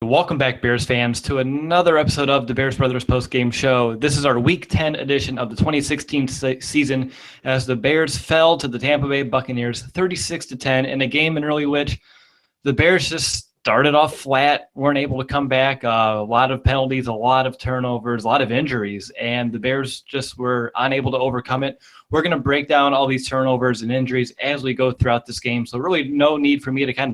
Welcome back, Bears fans, to another episode of the Bears Brothers Postgame Show. This is our Week 10 edition of the 2016 season as the Bears fell to the Tampa Bay Buccaneers 36-10 in a game in really which the Bears just started off flat, weren't able to come back. A lot of penalties, a lot of turnovers, a lot of injuries, and the Bears just were unable to overcome it. We're going to break down all these turnovers and injuries as we go throughout this game, so really no need for me to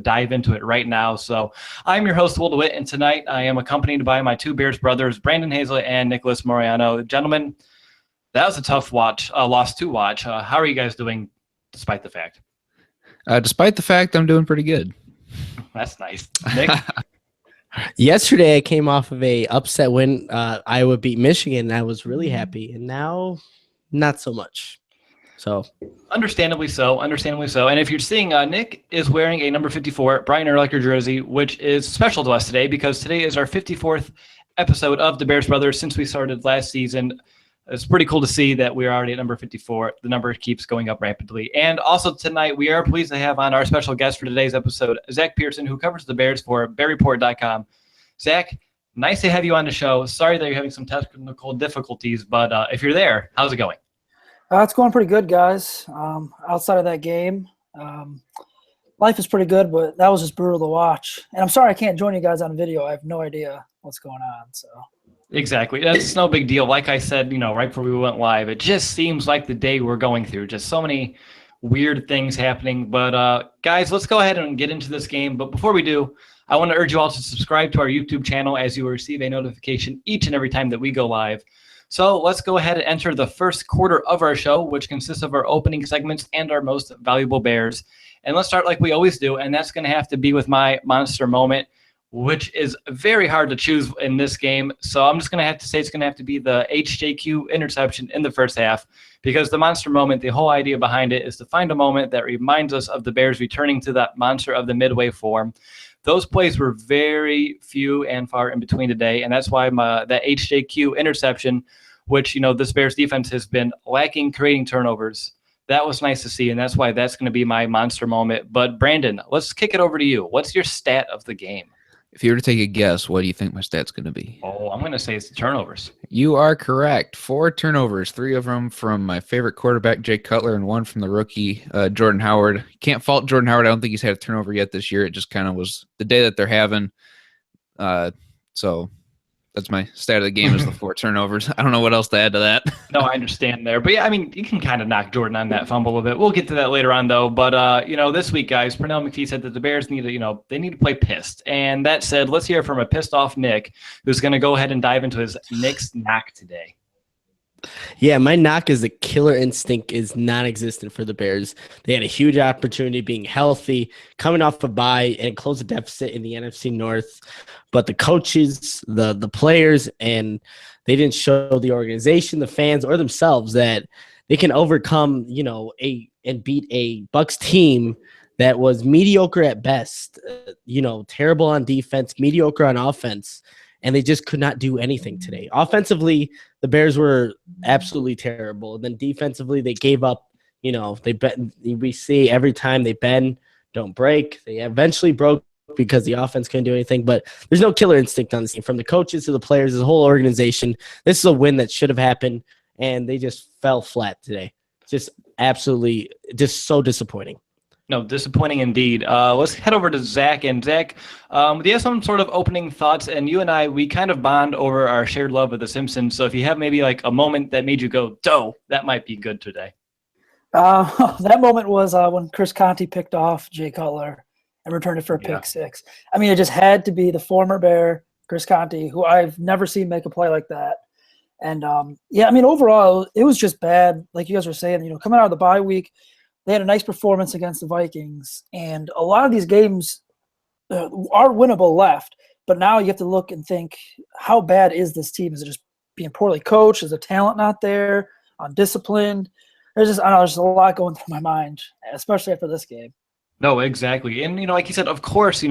dive into it right now. So I'm your host, Will DeWitt, and tonight I am accompanied by my two Bears brothers, Brandon Hazlett and Nicholas Moriano. Gentlemen, that was a tough loss to watch. How are you guys doing despite the fact? Despite the fact, I'm doing pretty good. That's nice. Nick? Yesterday, I came off of a upset win. Iowa beat Michigan, and I was really happy. And now, not so much. So, understandably so. And if you're seeing, Nick is wearing a number 54 Brian Urlacher jersey, which is special to us today because today is our 54th episode of the Bears Brothers since we started last season. It's pretty cool to see that we're already at number 54. The number keeps going up rapidly. And also tonight, we are pleased to have on our special guest for today's episode, Zach Pearson, who covers the Bears for BearReport.com. Zach, nice to have you on the show. Sorry that you're having some technical difficulties, but if you're there, how's it going? It's going pretty good, guys. Outside of that game, life is pretty good, but that was just brutal to watch. And I'm sorry I can't join you guys on video. I have no idea what's going on. So exactly. That's no big deal. Like I said, right before we went live, it just seems like the day we're going through. Just so many weird things happening. But guys, let's go ahead and get into this game. But before we do, I want to urge you all to subscribe to our YouTube channel as you will receive a notification each and every time that we go live. So let's go ahead and enter the first quarter of our show, which consists of our opening segments and our most valuable Bears. And let's start like we always do, and that's going to have to be with my monster moment, which is very hard to choose in this game. So I'm just going to have to say it's going to have to be the HJQ interception in the first half, because the monster moment, the whole idea behind it is to find a moment that reminds us of the Bears returning to that monster of the midway form. Those plays were very few and far in between today, and that's why that HJQ interception, which, this Bears defense has been lacking creating turnovers, that was nice to see, and that's why that's going to be my monster moment. But, Brandon, let's kick it over to you. What's your stat of the game? If you were to take a guess, what do you think my stat's going to be? Oh, I'm going to say it's the turnovers. You are correct. 4 turnovers, 3 of them from my favorite quarterback, Jay Cutler, and 1 from the rookie, Jordan Howard. Can't fault Jordan Howard. I don't think he's had a turnover yet this year. It just kind of was the day that they're having. So that's my stat of the game is the 4 turnovers. I don't know what else to add to that. No, I understand there. But, yeah, you can kind of knock Jordan on that fumble a bit. We'll get to that later on, though. But, this week, guys, Pernell McPhee said that the Bears need to, they need to play pissed. And that said, let's hear from a pissed-off Nick, who's going to go ahead and dive into his Nick's knock today. Yeah, my knock is the killer instinct is non-existent for the Bears. They had a huge opportunity being healthy, coming off a bye, and close the deficit in the NFC North. But the coaches, the players, and they didn't show the organization, the fans, or themselves that they can overcome, and beat a Bucs team that was mediocre at best, terrible on defense, mediocre on offense. And they just could not do anything today. Offensively, the Bears were absolutely terrible. And then defensively, they gave up. We see every time they bend, don't break. They eventually broke because the offense couldn't do anything. But there's no killer instinct on this team. From the coaches to the players, the whole organization, this is a win that should have happened, and they just fell flat today. Just absolutely, just so disappointing. No, disappointing indeed. Let's head over to Zach. And Zach, do you have some sort of opening thoughts? And you and I, we kind of bond over our shared love of The Simpsons. So if you have maybe like a moment that made you go, "Doh," that might be good today. That moment was when Chris Conte picked off Jay Cutler and returned it for a pick six. It just had to be the former Bear, Chris Conte, who I've never seen make a play like that. And, overall, it was just bad. Like you guys were saying, coming out of the bye week, they had a nice performance against the Vikings, and a lot of these games are winnable left. But now you have to look and think, how bad is this team? Is it just being poorly coached? Is the talent not there? Undisciplined? There's a lot going through my mind, especially after this game. No, exactly. And, like you said, of course,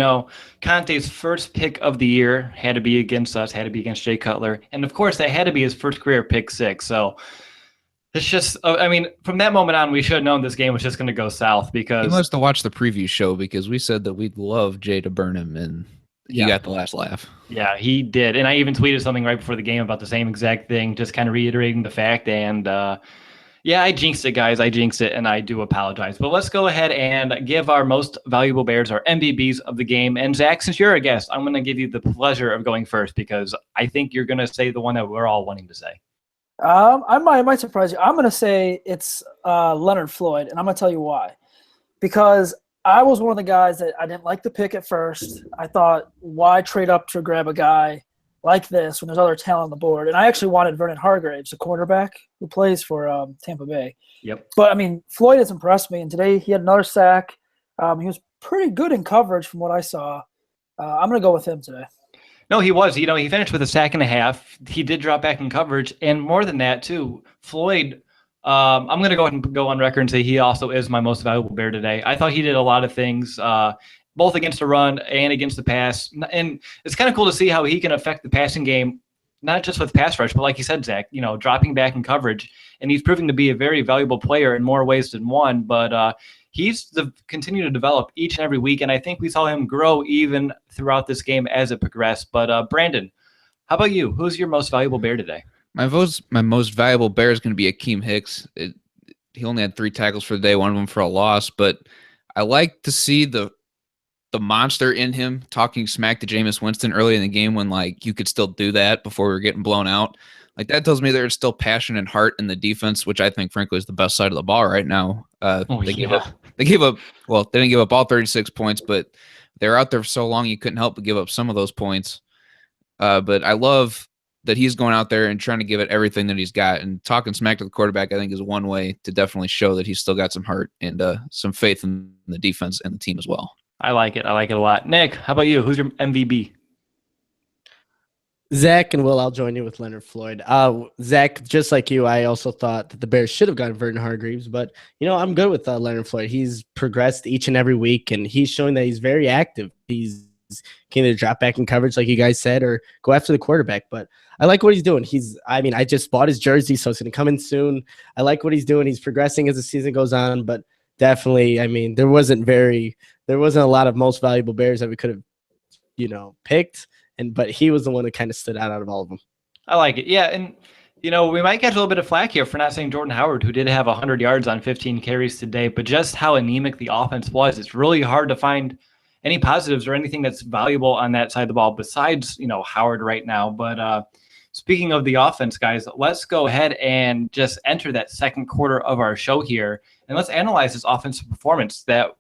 Conte's first pick of the year had to be against us, had to be against Jay Cutler. And, of course, that had to be his first career pick six. So it's just, from that moment on, we should have known this game was just going to go south because he must have watched the preview show because we said that we'd love Jay to burn him, and he got the last laugh. Yeah, he did. And I even tweeted something right before the game about the same exact thing, just kind of reiterating the fact. And yeah, I jinxed it, guys. I jinxed it, and I do apologize. But let's go ahead and give our most valuable Bears, our MVBs of the game. And Zach, since you're a guest, I'm going to give you the pleasure of going first because I think you're going to say the one that we're all wanting to say. I might surprise you. I'm going to say it's Leonard Floyd, and I'm going to tell you why. Because I was one of the guys that I didn't like the pick at first. I thought, why trade up to grab a guy like this when there's other talent on the board? And I actually wanted Vernon Hargreaves, the quarterback who plays for Tampa Bay. Yep. But, I mean, Floyd has impressed me, and today he had another sack. He was pretty good in coverage from what I saw. I'm going to go with him today. No, he was. You know, he finished with a sack and a half. He did drop back in coverage. And more than that, too, Floyd, I'm going to go ahead and go on record and say he also is my most valuable Bear today. I thought he did a lot of things, both against the run and against the pass. And it's kind of cool to see how he can affect the passing game, not just with pass rush, but like you said, Zach, you know, dropping back in coverage. And he's proving to be a very valuable player in more ways than one. But he's continue to develop each and every week. And I think we saw him grow even throughout this game as it progressed. But Brandon, how about you? Who's your most valuable Bear today? My most valuable Bear is going to be Akeem Hicks. He only had 3 tackles for the day, one of them for a loss. But I like to see the monster in him talking smack to Jameis Winston early in the game when, like, you could still do that before we were getting blown out. Like, that tells me there's still passion and heart in the defense, which I think, frankly, is the best side of the ball right now. They gave up, well, they didn't give up all 36 points, but they were out there for so long you couldn't help but give up some of those points. But I love that he's going out there and trying to give it everything that he's got. And talking smack to the quarterback, I think, is one way to definitely show that he's still got some heart and some faith in the defense and the team as well. I like it. I like it a lot. Nick, how about you? Who's your MVB? Zach and Will, I'll join you with Leonard Floyd. Zach, just like you, I also thought that the Bears should have gotten Vernon Hargreaves, but, you know, I'm good with Leonard Floyd. He's progressed each and every week, and he's showing that he's very active. He's can either drop back in coverage, like you guys said, or go after the quarterback. But I like what he's doing. I just bought his jersey, so it's going to come in soon. I like what he's doing. He's progressing as the season goes on, but definitely, I mean, there wasn't a lot of most valuable Bears that we could have, you know, picked. But he was the one that kind of stood out of all of them. I like it. Yeah. And, you know, we might catch a little bit of flack here for not saying Jordan Howard, who did have 100 yards on 15 carries today, but just how anemic the offense was. It's really hard to find any positives or anything that's valuable on that side of the ball besides, you know, Howard right now. But speaking of the offense, guys, let's go ahead and just enter that second quarter of our show here. And let's analyze this offensive performance that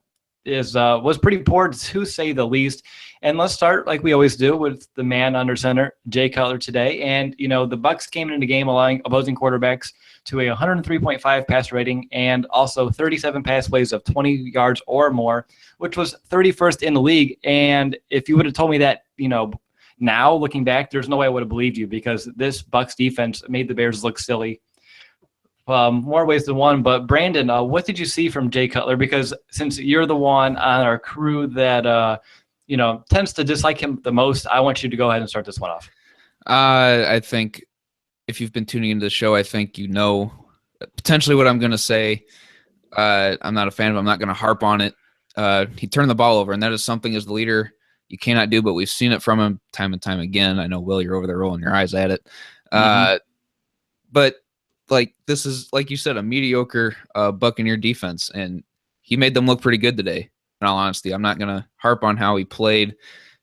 was pretty poor, to say the least. And let's start, like we always do, with the man under center, Jay Cutler today. And, you know, the Bucs came into the game allowing opposing quarterbacks to a 103.5 pass rating and also 37 pass plays of 20 yards or more, which was 31st in the league. And if you would have told me that, you know, now looking back, there's no way I would have believed you, because this Bucs defense made the Bears look silly. More ways than one. But Brandon, what did you see from Jay Cutler? Because since you're the one on our crew that you know, tends to dislike him the most, I want you to go ahead and start this one off. I think if you've been tuning into the show, I think you know potentially what I'm going to say. I'm not a fan of it. I'm not going to harp on it. He turned the ball over, and that is something as the leader you cannot do, but we've seen it from him time and time again. I know, Will, you're over there rolling your eyes at it. But, like, this is, like you said, a mediocre Buccaneer defense, and he made them look pretty good today. In all honesty, I'm not going to harp on how he played.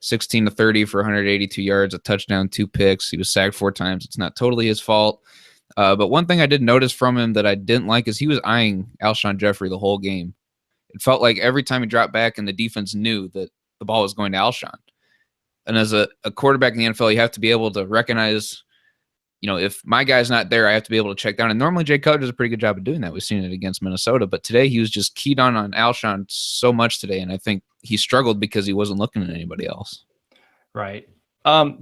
16-30 for 182 yards, a touchdown, 2 picks. He was sacked 4 times. It's not totally his fault. But one thing I did notice from him that I didn't like is he was eyeing Alshon Jeffrey the whole game. It felt like every time he dropped back and the defense knew that the ball was going to Alshon. And as a quarterback in the NFL, you have to be able to recognize, you know, if my guy's not there, I have to be able to check down. And normally Jay Cutler does a pretty good job of doing that. We've seen it against Minnesota. But today he was just keyed on Alshon so much today. And I think he struggled because he wasn't looking at anybody else. Right.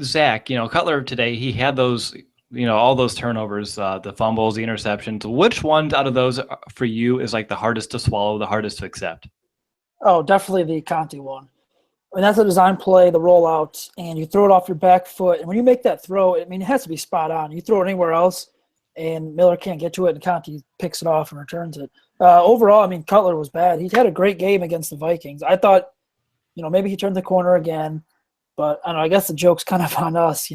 Zach, you know, Cutler today, he had those, you know, all those turnovers, the fumbles, the interceptions. Which ones out of those for you is like the hardest to swallow, the hardest to accept? Oh, definitely the Conti one. I mean, that's a design play, the rollout, and you throw it off your back foot. And when you make that throw, I mean, it has to be spot on. You throw it anywhere else, and Miller can't get to it, and Conti picks it off and returns it. Overall, I mean, Cutler was bad. He had a great game against the Vikings. I thought, you know, maybe he turned the corner again, But I don't know, I guess the joke's kind of on us,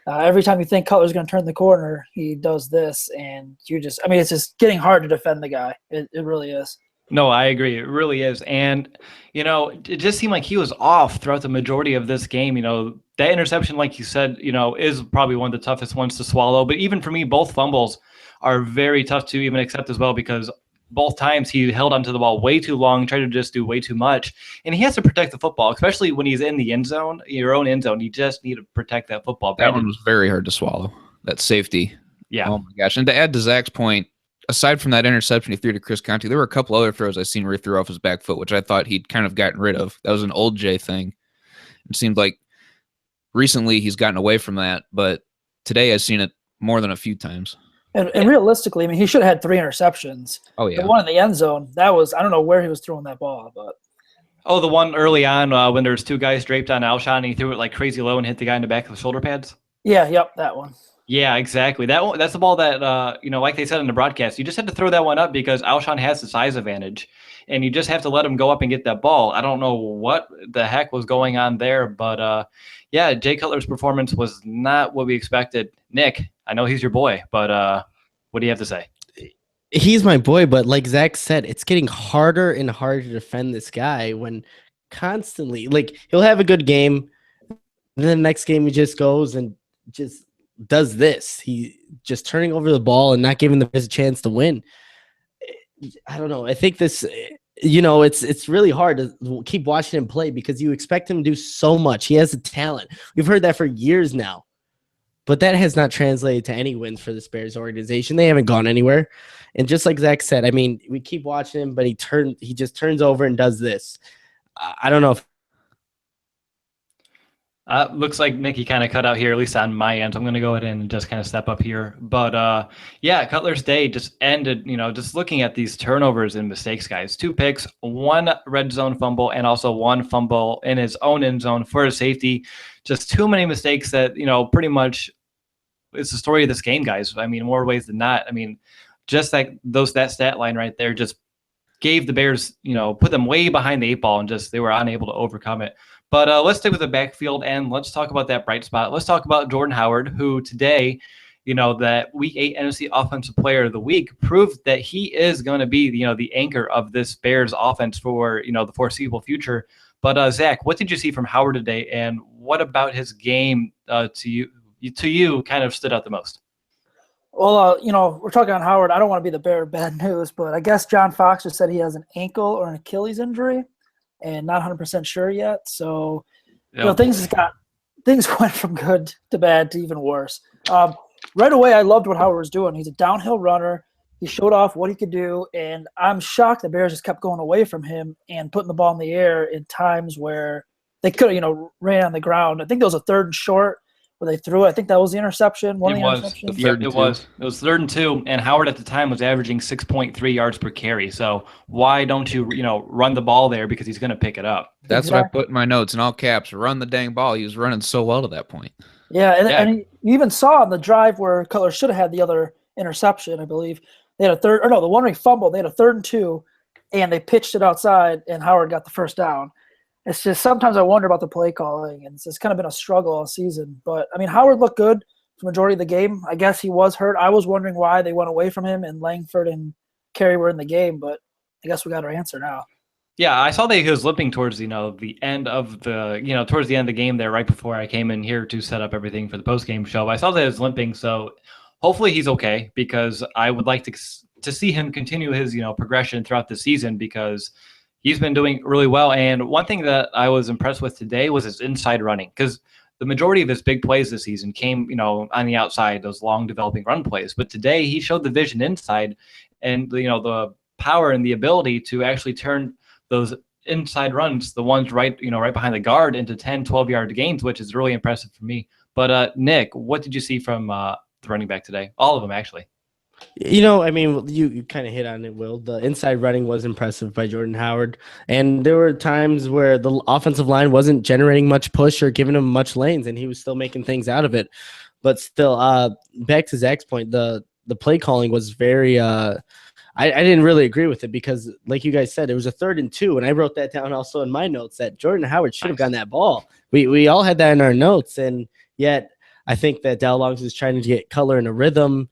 every time you think Cutler's going to turn the corner, he does this, and it's just getting hard to defend the guy. It really is. No, I agree. It really is. And, it just seemed like he was off throughout the majority of this game. That interception, like you said, is probably one of the toughest ones to swallow. But even for me, both fumbles are very tough to even accept as well, because both times he held onto the ball way too long, tried to just do way too much. And he has to protect the football, especially when he's in the end zone, your own end zone. You just need to protect that football. That one was very hard to swallow, that safety. Yeah. Oh, my gosh. And to add to Zach's point, aside from that interception he threw to Chris Conte, there were a couple other throws I seen where he threw off his back foot, which I thought he'd kind of gotten rid of. That was an old Jay thing. It seemed like recently he's gotten away from that, but today I've seen it more than a few times. And realistically, he should have had 3 interceptions. Oh, yeah. The one in the end zone, I don't know where he was throwing that ball, but. Oh, the one early on when there was 2 guys draped on Alshon and he threw it like crazy low and hit the guy in the back of the shoulder pads? Yeah, yep, that one. Yeah, exactly. That's the ball that, like they said in the broadcast, you just had to throw that one up because Alshon has the size advantage, and you just have to let him go up and get that ball. I don't know what the heck was going on there, but yeah, Jay Cutler's performance was not what we expected. Nick, I know he's your boy, but what do you have to say? He's my boy, but like Zach said, it's getting harder and harder to defend this guy when constantly, he'll have a good game, and then the next game he just goes and just does this. He just turning over the ball and not giving the best a chance to win. I don't know. I think this, it's really hard to keep watching him play because you expect him to do so much. He has a talent. We've heard that for years now, but that has not translated to any wins for the Bears organization. They haven't gone anywhere. And just like Zach said, we keep watching him, but he just turns over and does this. I don't know if looks like Mickey kind of cut out here, at least on my end. So I'm going to go ahead and just kind of step up here. But yeah, Cutler's day just ended, just looking at these turnovers and mistakes, guys. 2 picks, 1 red zone fumble, and also 1 fumble in his own end zone for a safety. Just too many mistakes that, pretty much it's the story of this game, guys. More ways than not. Just like that stat line right there just gave the Bears, put them way behind the 8 ball and just they were unable to overcome it. But let's stick with the backfield and let's talk about that bright spot. Let's talk about Jordan Howard, who today, that Week 8 NFC Offensive Player of the Week proved that he is going to be, the anchor of this Bears offense for, the foreseeable future. But Zach, what did you see from Howard today, and what about his game to you kind of stood out the most? Well, we're talking on Howard. I don't want to be the bearer of bad news, but I guess John Fox just said he has an ankle or an Achilles injury, and not 100% sure yet. So, things went from good to bad to even worse. Right away, I loved what Howard was doing. He's a downhill runner. He showed off what he could do, and I'm shocked the Bears just kept going away from him and putting the ball in the air in times where they could have, ran on the ground. I think there was a 3rd and short where they threw it. I think that was the interception. It was 3rd and 2, and Howard at the time was averaging 6.3 yards per carry. So why don't you, run the ball there, because he's going to pick it up. That's what I put in my notes in all caps. Run the dang ball. He was running so well to that point. Yeah, and you even saw on the drive where Cutler should have had the other interception, I believe. They had the one where he fumbled. They had a 3rd and 2, and they pitched it outside, and Howard got the first down. It's just sometimes I wonder about the play calling, and it's kind of been a struggle all season. But, Howard looked good for the majority of the game. I guess he was hurt. I was wondering why they went away from him, and Langford and Carey were in the game, but I guess we got our answer now. Yeah, I saw that he was limping towards, the end of the, towards the end of the game there, right before I came in here to set up everything for the post-game show. I saw that he was limping, so hopefully he's okay, because I would like to see him continue his, progression throughout the season, because he's been doing really well. And one thing that I was impressed with today was his inside running, because the majority of his big plays this season came, on the outside, those long developing run plays. But today he showed the vision inside and, the power and the ability to actually turn those inside runs, the ones right behind the guard, into 10, 12-yard gains, which is really impressive for me. But Nick, what did you see from the running back today? All of them, actually. You kind of hit on it, Will. The inside running was impressive by Jordan Howard. And there were times where the offensive line wasn't generating much push or giving him much lanes, and he was still making things out of it. But still, back to Zach's point, the play calling was very I didn't really agree with it because, like you guys said, it was a 3rd and 2, and I wrote that down also in my notes that Jordan Howard should have gotten that ball. We all had that in our notes, and yet I think that Dowell Longs is trying to get Cutler in a rhythm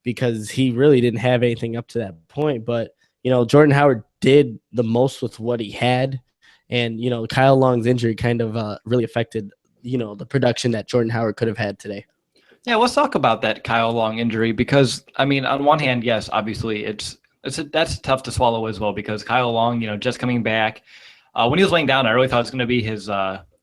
because he really didn't have anything up to that point. But, Jordan Howard did the most with what he had, and, Kyle Long's injury kind of really affected, the production that Jordan Howard could have had today. Yeah, let's talk about that Kyle Long injury because, I mean, on one hand, yes, obviously that's tough to swallow as well because Kyle Long, just coming back. When he was laying down, I really thought it was going to be his,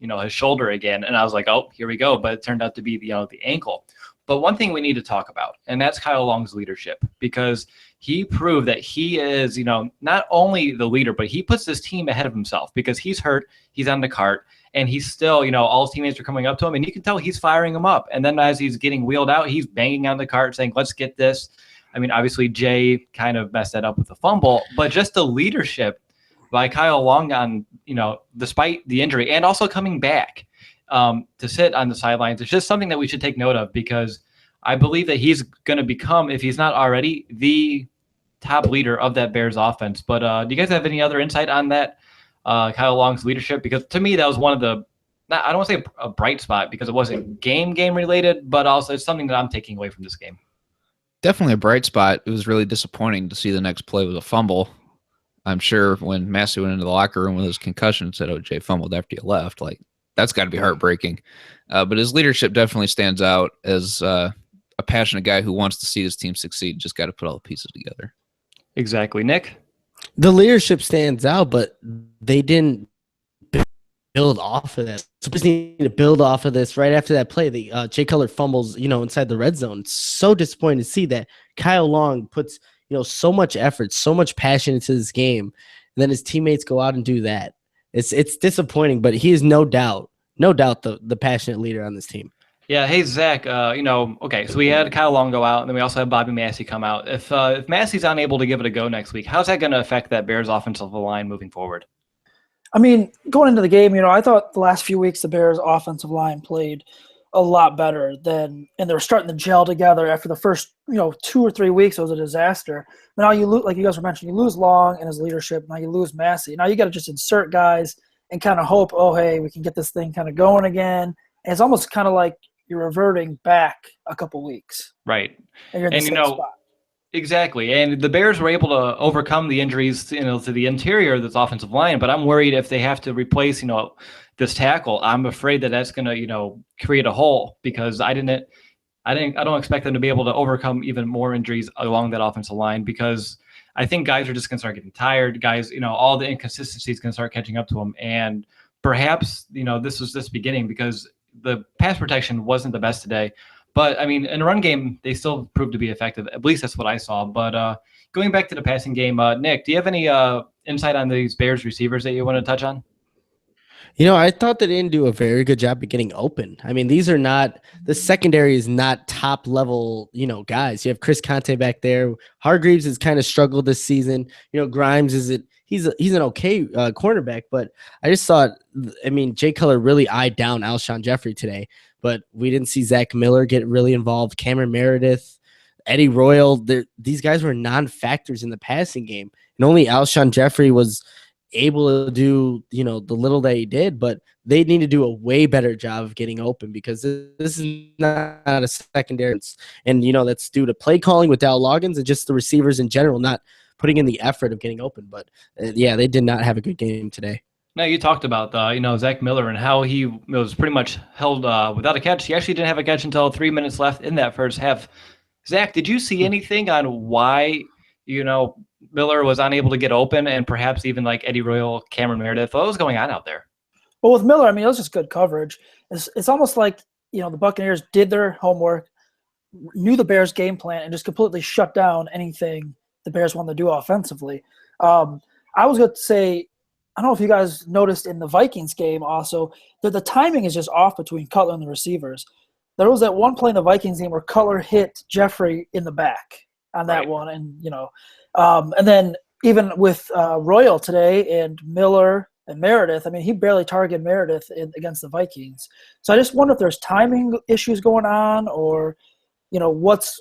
his shoulder again. And I was like, oh, here we go. But it turned out to be the ankle. But one thing we need to talk about, and that's Kyle Long's leadership because he proved that he is, not only the leader, but he puts this team ahead of himself because he's hurt. He's on the cart. And he's still, all his teammates are coming up to him, and you can tell he's firing them up. And then as he's getting wheeled out, he's banging on the cart saying, let's get this. I mean, obviously, Jay kind of messed that up with the fumble, but just the leadership by Kyle Long on, despite the injury and also coming back to sit on the sidelines, it's just something that we should take note of because I believe that he's going to become, if he's not already, the top leader of that Bears offense. But do you guys have any other insight on that? Kyle Long's leadership, because to me that was one of the, I don't want to say a bright spot because it wasn't game related, but also it's something that I'm taking away from this game. Definitely a bright spot. It was really disappointing to see the next play was a fumble. I'm sure when Massey went into the locker room with his concussion and said, "Oh, Jay fumbled after you left," like that's got to be heartbreaking. But his leadership definitely stands out as a passionate guy who wants to see his team succeed. Just got to put all the pieces together. Exactly, Nick. The leadership stands out, but they didn't build off of that. So just need to build off of this right after that play. The Jay Cutler fumbles, inside the red zone. It's so disappointing to see that Kyle Long puts, so much effort, so much passion into this game, and then his teammates go out and do that. It's disappointing, but he is no doubt the passionate leader on this team. Yeah. Hey, Zach, okay, so we had Kyle Long go out, and then we also have Bobby Massey come out. If Massey's unable to give it a go next week, how's that going to affect that Bears offensive line moving forward? I mean, going into the game, I thought the last few weeks the Bears offensive line played a lot better and they were starting to gel together after the first, 2 or 3 weeks. It was a disaster. But now you lose, like you guys were mentioning, you lose Long and his leadership. Now you lose Massey. Now you got to just insert guys and kind of hope, oh, hey, we can get this thing kind of going again. And it's almost kind of like you're reverting back a couple weeks. Right. And you're in the same spot. Exactly. And the Bears were able to overcome the injuries, to the interior of this offensive line. But I'm worried if they have to replace, this tackle, I'm afraid that that's going to, create a hole because I don't expect them to be able to overcome even more injuries along that offensive line because I think guys are just going to start getting tired. Guys, all the inconsistencies going to start catching up to them. And perhaps, this was this beginning because the pass protection wasn't the best today. But, I mean, in a run game, they still proved to be effective. At least that's what I saw. But going back to the passing game, Nick, do you have any insight on these Bears receivers that you want to touch on? I thought they didn't do a very good job of getting open. I mean, these are not – the secondary is not top-level, guys. You have Chris Conte back there. Hargreaves has kind of struggled this season. Grimes he's an okay cornerback, but I just thought – I mean, Jay Cutler really eyed down Alshon Jeffrey today, but we didn't see Zach Miller get really involved. Cameron Meredith, Eddie Royal, these guys were non-factors in the passing game, and only Alshon Jeffrey was – able to do, the little that he did, but they need to do a way better job of getting open because this is not a secondary. And, that's due to play calling with Dowell Loggins and just the receivers in general not putting in the effort of getting open. But, they did not have a good game today. Now, you talked about, Zach Miller and how he was pretty much held without a catch. He actually didn't have a catch until 3 minutes left in that first half. Zach, did you see anything on why, Miller was unable to get open and perhaps even like Eddie Royal, Cameron Meredith? What was going on out there? Well, with Miller, I mean, it was just good coverage. It's almost like, the Buccaneers did their homework, knew the Bears game plan, and just completely shut down anything the Bears wanted to do offensively. I was going to say, I don't know if you guys noticed in the Vikings game also that the timing is just off between Cutler and the receivers. There was that one play in the Vikings game where Cutler hit Jeffrey in the back on that one. And, and then even with Royal today and Miller and Meredith, I mean, he barely targeted Meredith against the Vikings. So I just wonder if there's timing issues going on or, what's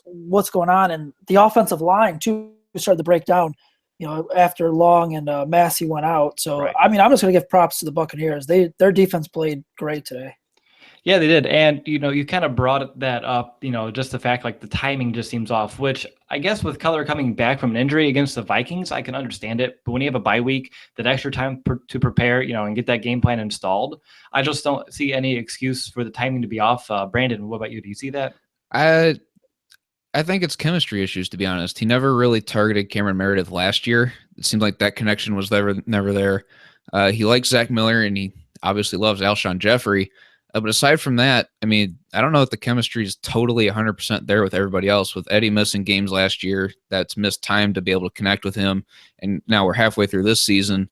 going on. And the offensive line, too, started to break down, after Long and Massey went out. So, Right. I mean, I'm just going to give props to the Buccaneers. Their defense played great today. Yeah, they did. And, you kind of brought that up, just the fact like the timing just seems off, which I guess with Cutler coming back from an injury against the Vikings, I can understand it. But when you have a bye week, that extra time to prepare, and get that game plan installed, I just don't see any excuse for the timing to be off. Brandon, what about you? Do you see that? I think it's chemistry issues, to be honest. He never really targeted Cameron Meredith last year. It seemed like that connection was never there. He likes Zach Miller, and he obviously loves Alshon Jeffrey. But aside from that, I mean, I don't know if the chemistry is totally 100% there with everybody else. With Eddie missing games last year, that's missed time to be able to connect with him. And now we're halfway through this season.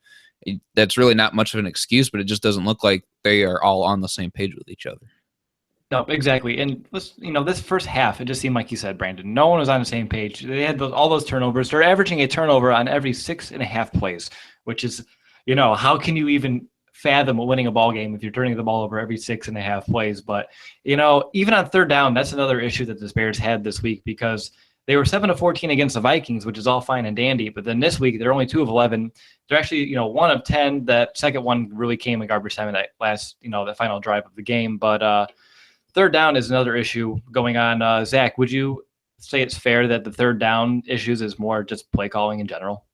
That's really not much of an excuse, but it just doesn't look like they are all on the same page with each other. No, exactly. And this first half, it just seemed like you said, Brandon, no one was on the same page. They had all those turnovers. They're averaging a turnover on every 6.5 plays, which is, how can you even fathom winning a ball game if you're turning the ball over every 6.5 plays? But, even on third down, that's another issue that the Bears had this week, because they were 7-14 against the Vikings, which is all fine and dandy. But then this week, they're only 2 of 11. They're actually, 1 of 10. That second one really came in garbage time in that last, the final drive of the game. But, third down is another issue going on. Zach, would you say it's fair that the third down issues is more just play calling in general?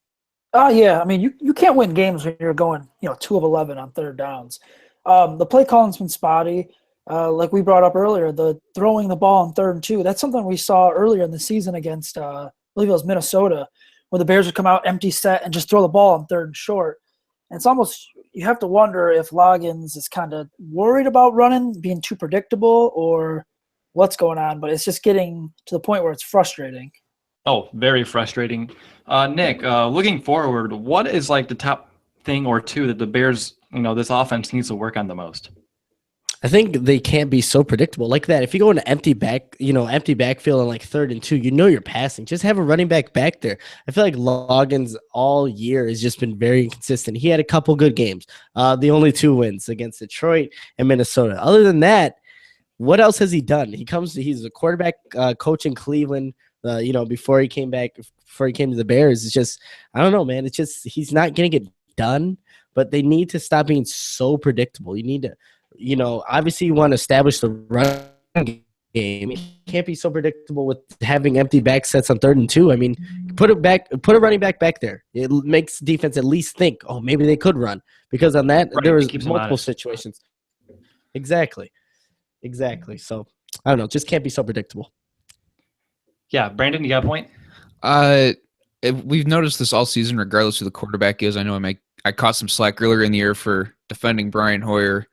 Yeah. I mean, you can't win games when you're going, 2 of 11 on third downs. The play calling's been spotty. Like we brought up earlier, the throwing the ball on 3rd and 2, that's something we saw earlier in the season against, I believe it was Minnesota, where the Bears would come out empty set and just throw the ball on 3rd and short. And it's almost, you have to wonder if Loggins is kind of worried about running, being too predictable, or what's going on. But it's just getting to the point where it's frustrating. Oh, very frustrating. Nick, looking forward, what is like the top thing or two that the Bears, this offense needs to work on the most? I think they can't be so predictable like that. If you go into empty backfield on like 3rd and 2, you're passing. Just have a running back there. I feel like Loggins all year has just been very inconsistent. He had a couple good games. The only 2 wins against Detroit and Minnesota. Other than that, what else has he done? He's a quarterback coach in Cleveland. Before he came to the Bears, it's just, I don't know, man. It's just, he's not going to get done, but they need to stop being so predictable. You need to, obviously you want to establish the run game. It can't be so predictable with having empty back sets on 3rd and 2. I mean, put a running back there. It makes defense at least think, oh, maybe they could run, because on that, there was multiple situations. Exactly. So I don't know, just can't be so predictable. Yeah, Brandon, you got a point? We've noticed this all season, regardless who the quarterback is. I know I caught some slack earlier in the year for defending Brian Hoyer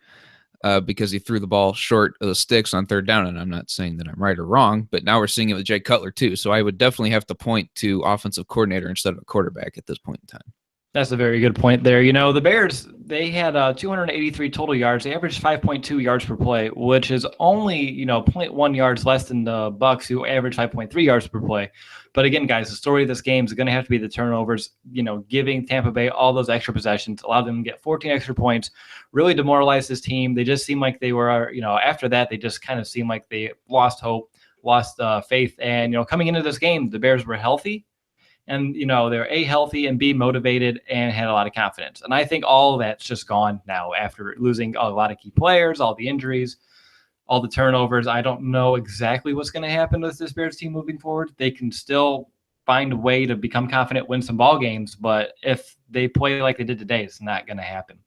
because he threw the ball short of the sticks on 3rd down, and I'm not saying that I'm right or wrong, but now we're seeing it with Jay Cutler too. So I would definitely have to point to offensive coordinator instead of a quarterback at this point in time. That's a very good point there. The Bears, they had 283 total yards. They averaged 5.2 yards per play, which is only, 0.1 yards less than the Bucs, who average 5.3 yards per play. But again, guys, the story of this game is going to have to be the turnovers, giving Tampa Bay all those extra possessions, allow them to get 14 extra points, really demoralize this team. They just seem like they were, after that, they just kind of seemed like they lost hope, lost faith. And, coming into this game, the Bears were healthy. And, they're A, healthy, and B, motivated, and had a lot of confidence. And I think all of that's just gone now after losing a lot of key players, all the injuries, all the turnovers. I don't know exactly what's going to happen with this Bears team moving forward. They can still find a way to become confident, win some ball games. But if they play like they did today, it's not going to happen.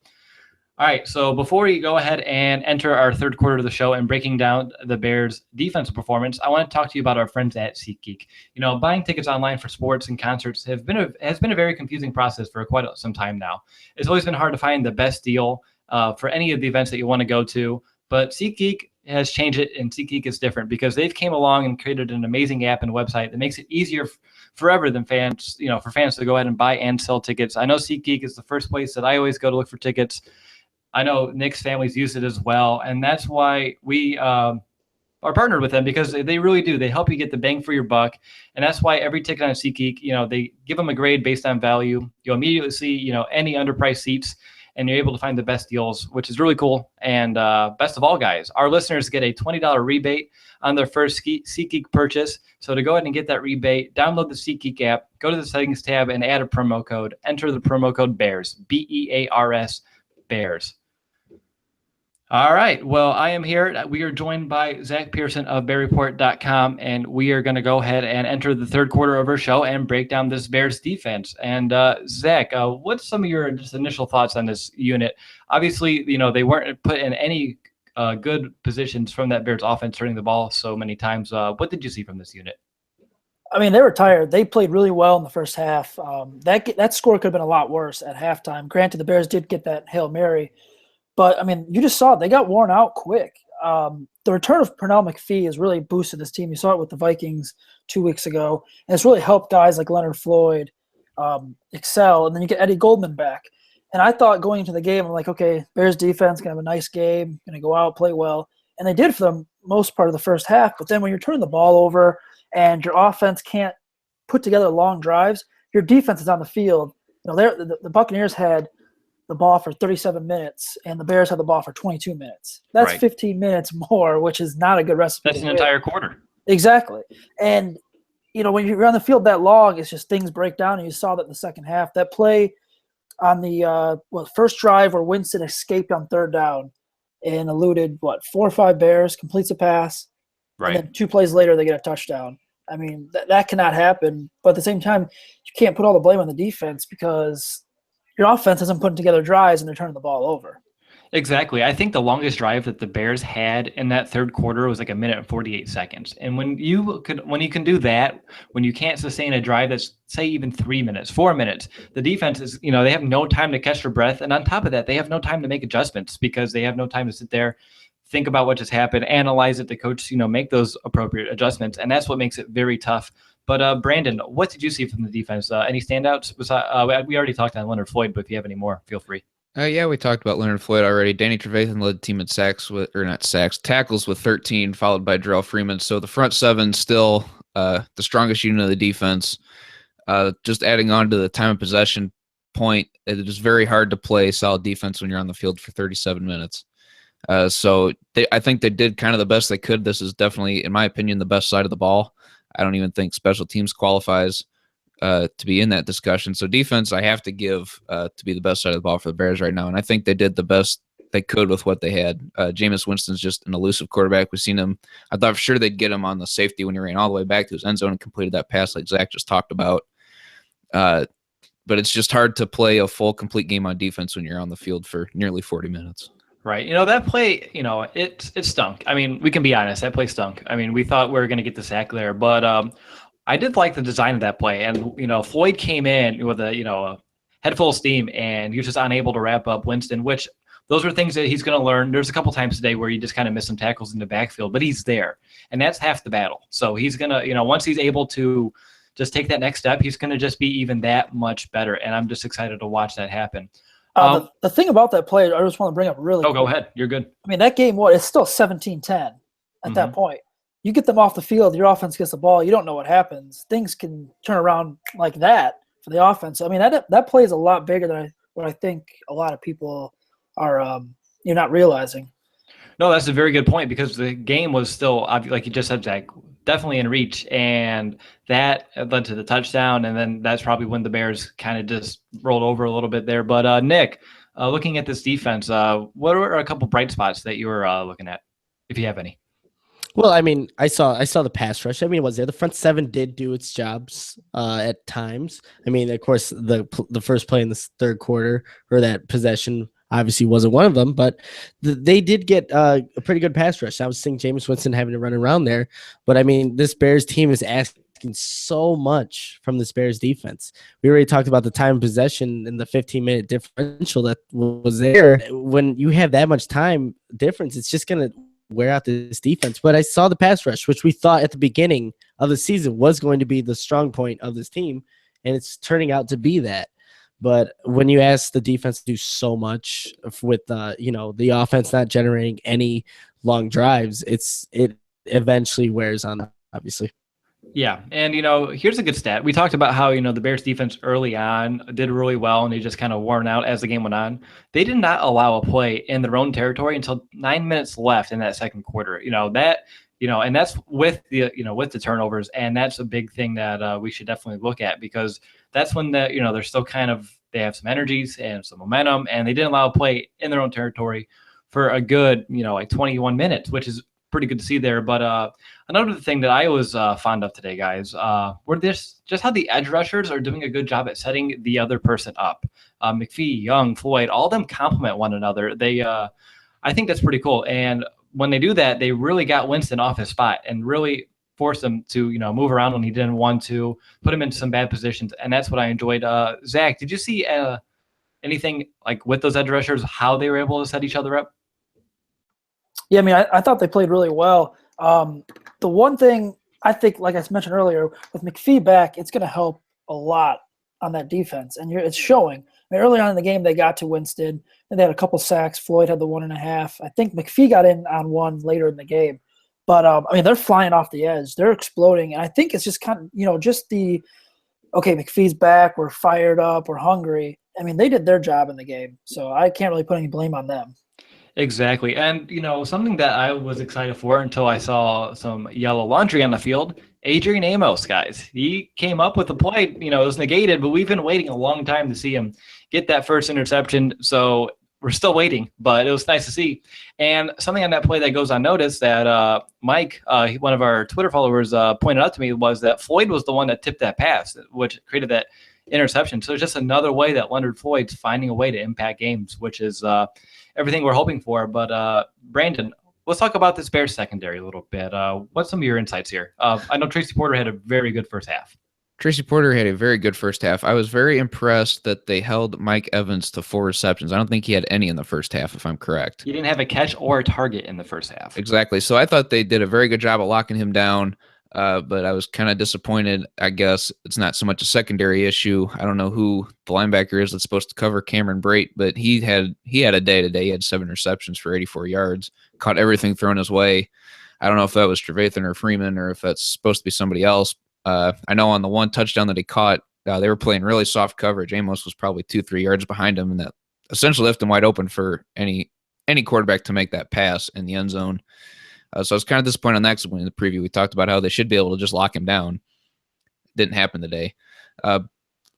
All right, so before we go ahead and enter our third quarter of the show and breaking down the Bears' defensive performance, I want to talk to you about our friends at SeatGeek. Buying tickets online for sports and concerts has been a very confusing process for quite some time now. It's always been hard to find the best deal for any of the events that you want to go to, but SeatGeek has changed it, and SeatGeek is different because they've came along and created an amazing app and website that makes it easier forever than fans, for fans to go ahead and buy and sell tickets. I know SeatGeek is the first place that I always go to look for tickets. I know Nick's family's used it as well, and that's why we are partnered with them, because they really do. They help you get the bang for your buck, and that's why every ticket on SeatGeek, they give them a grade based on value. You'll immediately see, any underpriced seats, and you're able to find the best deals, which is really cool. And best of all, guys, our listeners get a $20 rebate on their first SeatGeek purchase. So to go ahead and get that rebate, download the SeatGeek app, go to the settings tab, and add a promo code. Enter the promo code BEARS, BEARS, BEARS. All right. Well, I am here. We are joined by Zach Pearson of BearReport.com, and we are going to go ahead and enter the third quarter of our show and break down this Bears defense. And Zach, what's some of your just initial thoughts on this unit? Obviously, they weren't put in any good positions from that Bears offense turning the ball so many times. What did you see from this unit? I mean, they were tired. They played really well in the first half. That score could have been a lot worse at halftime. Granted, the Bears did get that Hail Mary. But, I mean, you just saw it. They got worn out quick. The return of Pernell McPhee has really boosted this team. You saw it with the Vikings 2 weeks ago. And it's really helped guys like Leonard Floyd excel. And then you get Eddie Goldman back. And I thought going into the game, I'm like, okay, Bears defense going to have a nice game, going to go out, play well. And they did for the most part of the first half. But then when you're turning the ball over and your offense can't put together long drives, your defense is on the field. The Buccaneers had – the ball for 37 minutes, and the Bears had the ball for 22 minutes. That's right. 15 minutes more, which is not a good recipe. That's an entire quarter. Exactly. And, when you're on the field that long, it's just things break down, and you saw that in the second half. That play on the first drive where Winston escaped on third down and eluded, 4 or 5 Bears, completes a pass, right. And then 2 plays later they get a touchdown. I mean, that cannot happen. But at the same time, you can't put all the blame on the defense because – your offense isn't putting together drives and they're turning the ball over. Exactly. I think the longest drive that the Bears had in that third quarter was like 1 minute and 48 seconds. And when you can do that, when you can't sustain a drive that's say even 3 minutes, 4 minutes, the defense is, they have no time to catch their breath. And on top of that, they have no time to make adjustments because they have no time to sit there, think about what just happened, analyze it, the coach, make those appropriate adjustments. And that's what makes it very tough. But Brandon, what did you see from the defense? Any standouts? We already talked on Leonard Floyd, but if you have any more, feel free. Yeah, we talked about Leonard Floyd already. Danny Trevathan led the team in tackles with 13, followed by Darrell Freeman. So the front seven still the strongest unit of the defense. Just adding on to the time of possession point, it is very hard to play solid defense when you're on the field for 37 minutes. So I think they did kind of the best they could. This is definitely, in my opinion, the best side of the ball. I don't even think special teams qualifies to be in that discussion. So defense, I have to give to be the best side of the ball for the Bears right now. And I think they did the best they could with what they had. Jameis Winston's just an elusive quarterback. We've seen him. I thought for sure they'd get him on the safety when he ran all the way back to his end zone and completed that pass like Zach just talked about. But it's just hard to play a full, complete game on defense when you're on the field for nearly 40 minutes. Right. That play, it stunk. I mean, we can be honest. That play stunk. I mean, we thought we were going to get the sack there, but I did like the design of that play. And, Floyd came in with a head full of steam, and he was just unable to wrap up Winston, which those are things that he's going to learn. There's a couple times today where you just kind of miss some tackles in the backfield, but he's there. And that's half the battle. So he's going to, once he's able to just take that next step, he's going to just be even that much better. And I'm just excited to watch that happen. The thing about that play, I just want to bring up really quick. Go ahead. You're good. I mean, that game, it's still 17-10 at that point. You get them off the field, your offense gets the ball, you don't know what happens. Things can turn around like that for the offense. I mean, that play is a lot bigger than what I think a lot of people are you're not realizing. No, that's a very good point because the game was still, like you just said, Zach, definitely in reach, and that led to the touchdown, and then that's probably when the Bears kind of just rolled over a little bit there. But Nick, looking at this defense, what are a couple bright spots that you were looking at, if you have any? Well, I mean, I saw the pass rush. I mean, it was there. The front seven did do its jobs at times. I mean, of course, the first play in the third quarter, or that possession, obviously wasn't one of them, but they did get a pretty good pass rush. I was seeing Jameis Winston having to run around there, but I mean, this Bears team is asking so much from this Bears defense. We already talked about the time of possession and the 15-minute differential that was there. When you have that much time difference, it's just going to wear out this defense. But I saw the pass rush, which we thought at the beginning of the season was going to be the strong point of this team, and it's turning out to be that. But when you ask the defense to do so much with the offense not generating any long drives, it eventually wears on, obviously. Yeah, and here's a good stat. We talked about how the Bears defense early on did really well, and they just kind of worn out as the game went on. They did not allow a play in their own territory until 9 minutes left in that second quarter. And that's with the turnovers, and that's a big thing that we should definitely look at, because that's when they're still they have some energies and some momentum, and they didn't allow a play in their own territory for a good like 21 minutes, which is pretty good to see there. But another thing that I was fond of today, guys, were just how the edge rushers are doing a good job at setting the other person up. McPhee, Young, Floyd, all of them complement one another. I think that's pretty cool. And when they do that, they really got Winston off his spot and really forced him to move around when he didn't want to, put him into some bad positions, and that's what I enjoyed. Zach, did you see anything like with those edge rushers, how they were able to set each other up? Yeah, I mean, I thought they played really well. The one thing I think, like I mentioned earlier, with McPhee back, it's going to help a lot on that defense, and it's showing. I mean, early on in the game, they got to Winston, and they had a couple sacks. Floyd had the 1.5. I think McPhee got in on one later in the game. But, I mean, they're flying off the edge. They're exploding, and I think it's just kind of, just okay, McPhee's back, we're fired up, we're hungry. I mean, they did their job in the game, so I can't really put any blame on them. Exactly. And, something that I was excited for until I saw some yellow laundry on the field, Adrian Amos, guys. He came up with a play, it was negated, but we've been waiting a long time to see him get that first interception. So we're still waiting, but it was nice to see. And something on that play that goes unnoticed that Mike, one of our Twitter followers, pointed out to me was that Floyd was the one that tipped that pass, which created that interception. So it's just another way that Leonard Floyd's finding a way to impact games, which is everything we're hoping for. But Brandon, let's talk about this Bears secondary a little bit. What's some of your insights here? I know Tracy Porter had a very good first half. Tracy Porter had a very good first half. I was very impressed that they held Mike Evans to 4 receptions. I don't think he had any in the first half, if I'm correct. He didn't have a catch or a target in the first half. Exactly. So I thought they did a very good job at locking him down. But I was kind of disappointed. I guess it's not so much a secondary issue. I don't know who the linebacker is that's supposed to cover Cameron Brate, but he had a day today. He had 7 receptions for 84 yards, caught everything thrown his way. I don't know if that was Trevathan or Freeman or if that's supposed to be somebody else. I know on the one touchdown that he caught, they were playing really soft coverage. Amos was probably 2-3 yards behind him, and that essentially left him wide open for any quarterback to make that pass in the end zone. So I was kind of disappointed on that, because in the preview we talked about how they should be able to just lock him down. Didn't happen today.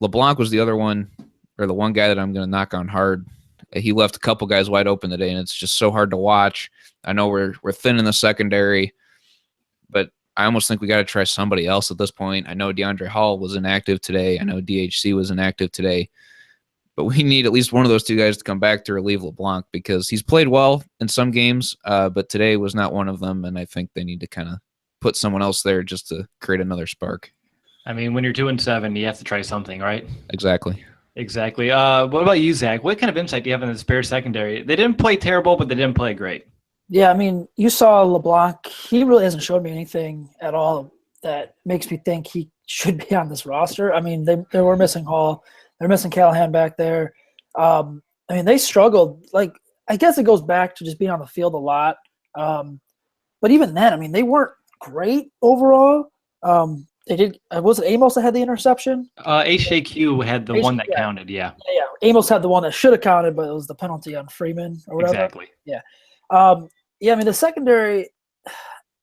LeBlanc was the other one, or the one guy that I'm going to knock on hard. He left a couple guys wide open today, and it's just so hard to watch. I know we're thin in the secondary, but I almost think we got to try somebody else at this point. I know DeAndre Hall was inactive today. I know DHC was inactive today. But we need at least one of those two guys to come back to relieve LeBlanc, because he's played well in some games, but today was not one of them, and I think they need to kind of put someone else there just to create another spark. I mean, when you're 2-7, you have to try something, right? Exactly. What about you, Zach? What kind of insight do you have in this Bears secondary? They didn't play terrible, but they didn't play great. Yeah, I mean, you saw LeBlanc. He really hasn't showed me anything at all that makes me think he should be on this roster. I mean, they were missing Hall. They're missing Callahan back there. I mean, they struggled. Like, I guess it goes back to just being on the field a lot. But even then, I mean, they weren't great overall. They did. Was it Amos that had the interception? HJQ had the one that counted. Yeah. Yeah. Amos had the one that should have counted, but it was the penalty on Freeman or whatever. Exactly. Yeah. I mean, the secondary,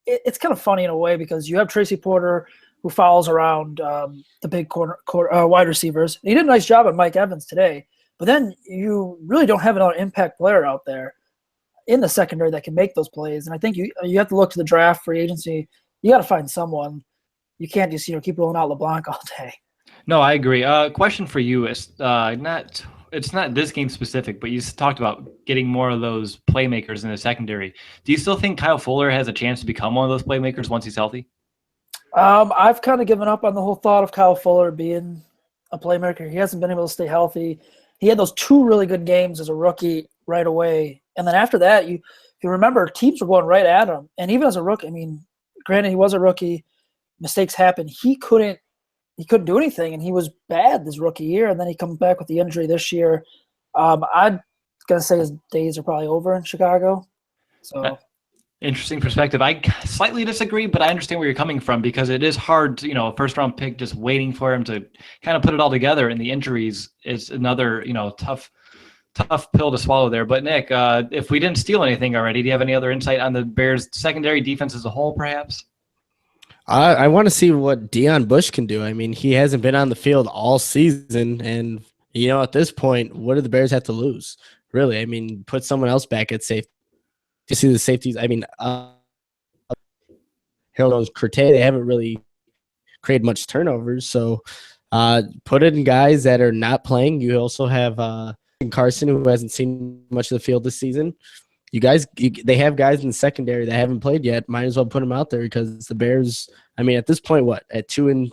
it's kind of funny in a way, because you have Tracy Porter, who follows around the big wide receivers. He did a nice job on Mike Evans today, but then you really don't have another impact player out there in the secondary that can make those plays. And I think you have to look to the draft, free agency. You got to find someone. You can't just keep rolling out LeBlanc all day. No, I agree. Question for you is it's not this game specific, but you talked about getting more of those playmakers in the secondary. Do you still think Kyle Fuller has a chance to become one of those playmakers once he's healthy? I've kind of given up on the whole thought of Kyle Fuller being a playmaker. He hasn't been able to stay healthy. He had those 2 really good games as a rookie right away. And then after that, if you remember, teams were going right at him. And even as a rookie, I mean, granted, he was a rookie. Mistakes happen. He couldn't do anything, and he was bad this rookie year. And then he comes back with the injury this year. I'm going to say his days are probably over in Chicago. So Interesting perspective. I slightly disagree, but I understand where you're coming from because it is hard to, a first round pick just waiting for him to kind of put it all together. And the injuries is another, tough pill to swallow there. But Nick, if we didn't steal anything already, do you have any other insight on the Bears secondary defense as a whole, perhaps? I want to see what Deion Bush can do. I mean, he hasn't been on the field all season. And, at this point, what do the Bears have to lose? Really? I mean, put someone else back at safety. You see the safeties. I mean, Harold Crete, they haven't really created much turnovers. So put in guys that are not playing. You also have Carson, who hasn't seen much of the field this season. They have guys in the secondary that haven't played yet. Might as well put them out there because the Bears. I mean, at this point, what at 2-7?